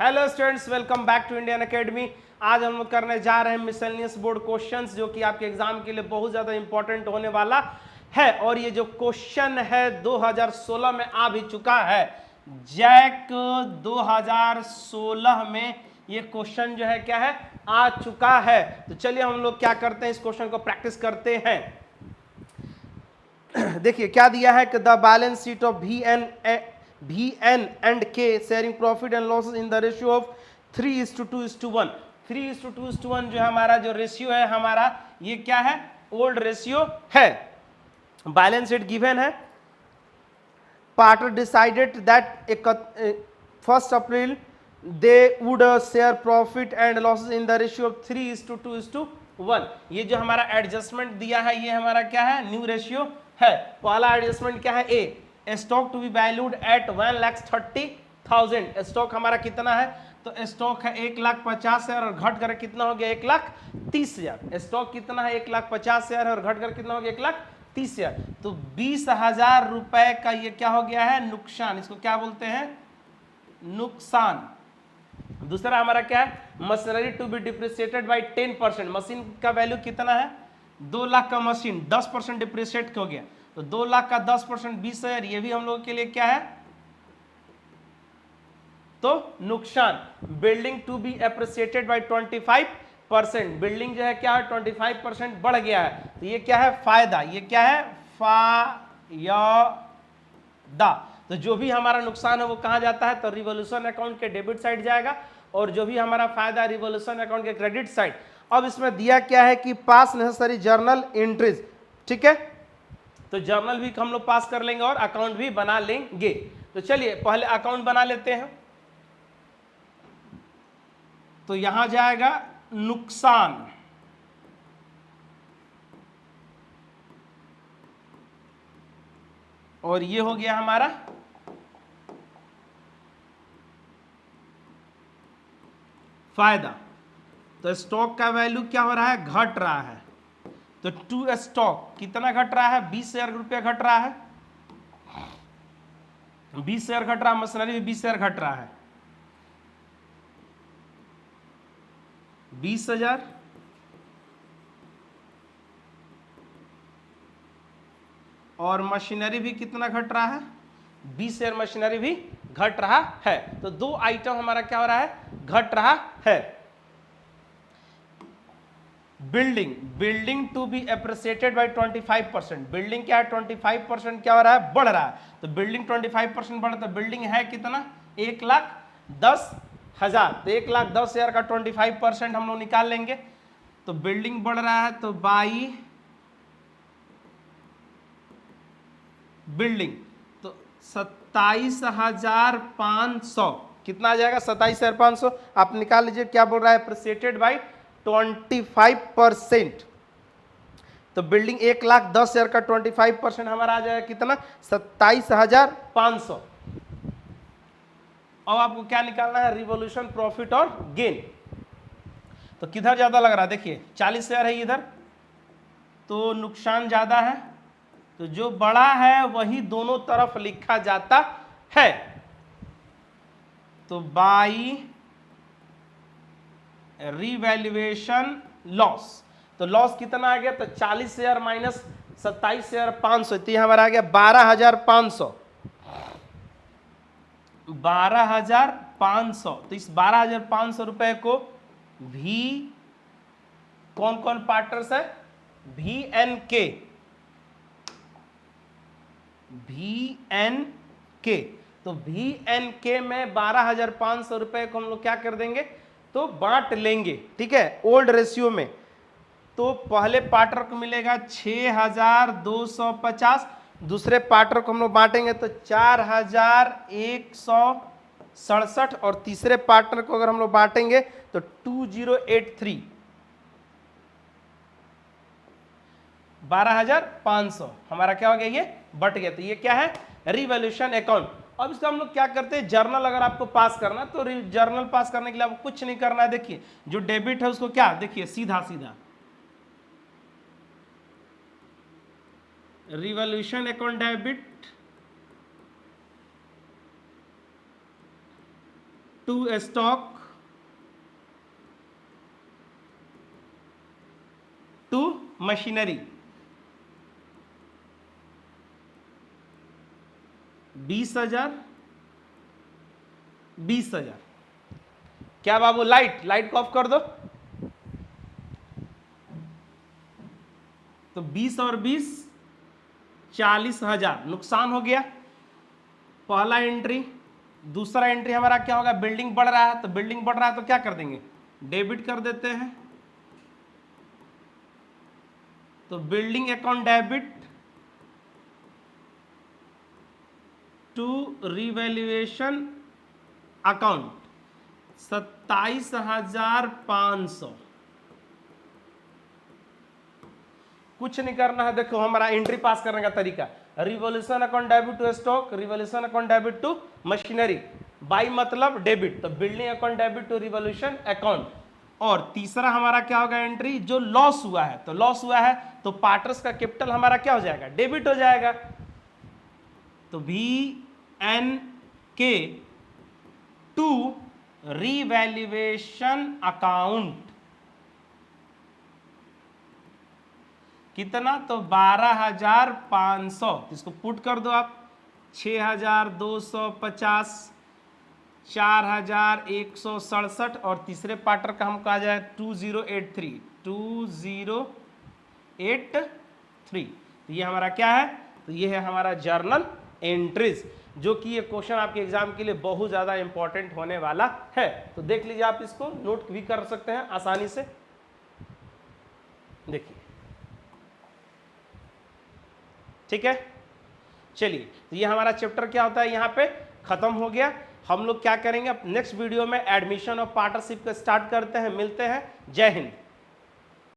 Hello students, welcome back to Indian Academy. आज हम लोग करने जा रहे हैं मिसलेनियस बोर्ड क्वेश्चंस, जो कि आपके एग्जाम के लिए बहुत ज़्यादा इंपॉर्टेंट होने वाला है। और ये जो क्वेश्चन है 2016 में आ भी चुका है। जैक 2016 में ये क्वेश्चन जो है क्या है, आ चुका है। तो चलिए हम लोग क्या करते हैं, इस क्वेश्चन को प्रैक्टिस करते हैं। देखिए क्या दिया है कि the balance sheet of VN and K sharing profit and losses in the ratio of 3:2:1। 3:2:1 जो हमारा जो रेशियो है हमारा, ये क्या है, ओल्ड रेशियो है। बैलेंस शीट गिवन है। Partner decided that 1 April they would share profit and losses in the ratio of 3:2:1। ये जो हमारा एडजस्टमेंट दिया है ये हमारा क्या है, न्यू रेशियो है। पहला एडजस्टमेंट क्या है, a stock to be valued at 1,30,000। Stock हमारा कितना है, तो स्टॉक है 1,50,000 और घट कर कितना हो गया, 1,30,000। स्टॉक कितना है, 1,50,000 और घट कर कितना हो गया, 1,30,000। तो 20,000 रुपए का ये क्या हो गया है, नुकसान। इसको क्या बोलते हैं, नुकसान। दूसरा हमारा क्या है, machinery to be depreciated by 10%। Machine का वैल्यू कितना है, 2 लाख का मशीन 10% डिप्रिसिएट हो गया, तो 2 लाख का 10% 20,000। ये भी हम लोगों के लिए क्या है, तो नुकसान। Building to be appreciated by 25%। Building जो है क्या है, 25% बढ़ गया है, तो ये क्या है, फायदा। ये क्या है, फायदा। तो जो भी हमारा नुकसान है वो कहां जाता है, तो रिवोल्यूशन अकाउंट के डेबिट साइड जाएगा, और जो भी हमारा फायदा रिवोल्यूशन अकाउंट के क्रेडिट साइड। अब इसमें दिया क्या है कि पास नेसेसरी जर्नल एंट्रीज, ठीक है। तो जर्नल भी हम लोग पास कर लेंगे और अकाउंट भी बना लेंगे। तो चलिए पहले अकाउंट बना लेते हैं। तो यहां जाएगा नुकसान, और ये हो गया हमारा फायदा। तो स्टॉक का वैल्यू क्या हो रहा है, घट रहा है। तो टू स्टॉक कितना घट रहा है, 20,000 रुपया घट रहा है। 20,000 घट रहा है, मशीनरी भी 20,000 घट रहा है। 20,000 और मशीनरी भी कितना घट रहा है, 20,000 मशीनरी भी घट रहा है। तो दो आइटम हमारा क्या हो रहा है, घट रहा है। Building to be appreciated by 25%। Building क्या है, 25% क्या हो रहा है, बढ़ रहा है। तो बिल्डिंग 25% बढ़, तो बिल्डिंग है कितना, 1,10,000। तो 1,10,000 का 25% हम लोग निकाल लेंगे। तो बिल्डिंग बढ़ रहा है, तो बाई बिल्डिंग, तो 27,500 कितना आ जाएगा, 27,500। आप निकाल लीजिए, क्या बोल रहा है, एप्रिसिएटेड बाई 25%। तो बिल्डिंग 1,10,000 का 25% हमारा आ जाएगा कितना, 27,500। अब आपको क्या निकालना है, रिवोल्यूशन प्रॉफिट और गेन। तो किधर ज्यादा लग रहा है, देखिए 40,000 है इधर, तो नुकसान ज्यादा है। तो जो बड़ा है वही दोनों तरफ लिखा जाता है। तो बाई रिवैल्यूएशन लॉस, तो लॉस कितना आ गया, तो 40,000 माइनस 27,500, तो हमारा आ गया 12,500। 12,500। तो इस 12,500 रुपए को भी कौन कौन पार्टनर्स है, VNK, VNK। तो VNK में 12,500 रुपए को हम लोग क्या कर देंगे, तो बांट लेंगे, ठीक है, ओल्ड रेशियो में। तो पहले पार्टनर को मिलेगा 6,250, दूसरे पार्टनर को हम लोग बांटेंगे तो 4,167, और तीसरे पार्टनर को अगर हम लोग बांटेंगे तो 2,083। 12,500 हमारा क्या हो गया, ये बट गया। तो ये क्या है, रिवैल्यूएशन अकाउंट। अब इसको हम लोग क्या करते हैं, जर्नल अगर आपको पास करना है तो जर्नल पास करने के लिए आपको कुछ नहीं करना है। देखिए जो डेबिट है उसको क्या, देखिए सीधा सीधा revaluation account debit, to stock to machinery, 20,000 20,000। क्या बाबू, लाइट को ऑफ कर दो। तो 20 और 20 40,000 नुकसान हो गया, पहला एंट्री। दूसरा एंट्री हमारा क्या होगा, बिल्डिंग बढ़ रहा है, तो बिल्डिंग बढ़ रहा है तो क्या कर देंगे, डेबिट कर देते हैं। तो building account debit to revaluation account 27,500। कुछ नहीं करना है, देखो हमारा एंट्री पास करने का तरीका, revaluation account debit to stock, revaluation account debit to machinery, by मतलब डेबिट, तो building account debit to revaluation account. और तीसरा हमारा क्या होगा एंट्री, जो लॉस हुआ है, तो लॉस हुआ है तो पार्टनर्स का कैपिटल हमारा क्या हो जाएगा, डेबिट हो जाएगा। तो VNK टू रिवैल्यूएशन अकाउंट कितना, तो 12,500, इसको पुट कर दो आप, 6,250, 4,167 और तीसरे पार्टनर का हमको आ जाए 2083। तो ये हमारा क्या है, तो ये है हमारा जर्नल एंट्रीज, जो कि ये क्वेश्चन आपके एग्जाम के लिए बहुत ज़्यादा इंपॉर्टेंट होने वाला है। तो देख लीजिए, आप इसको नोट भी कर सकते हैं आसानी से। देखिए, ठीक है, चलिए, तो ये हमारा चैप्टर क्या होता है यहाँ पे खत्म हो गया। हम लोग क्या करेंगे अब नेक्स्ट वीडियो में, एडमिशन और पार्टनरशिप का स्टार्ट करते हैं। मिलते हैं, जय हिंद।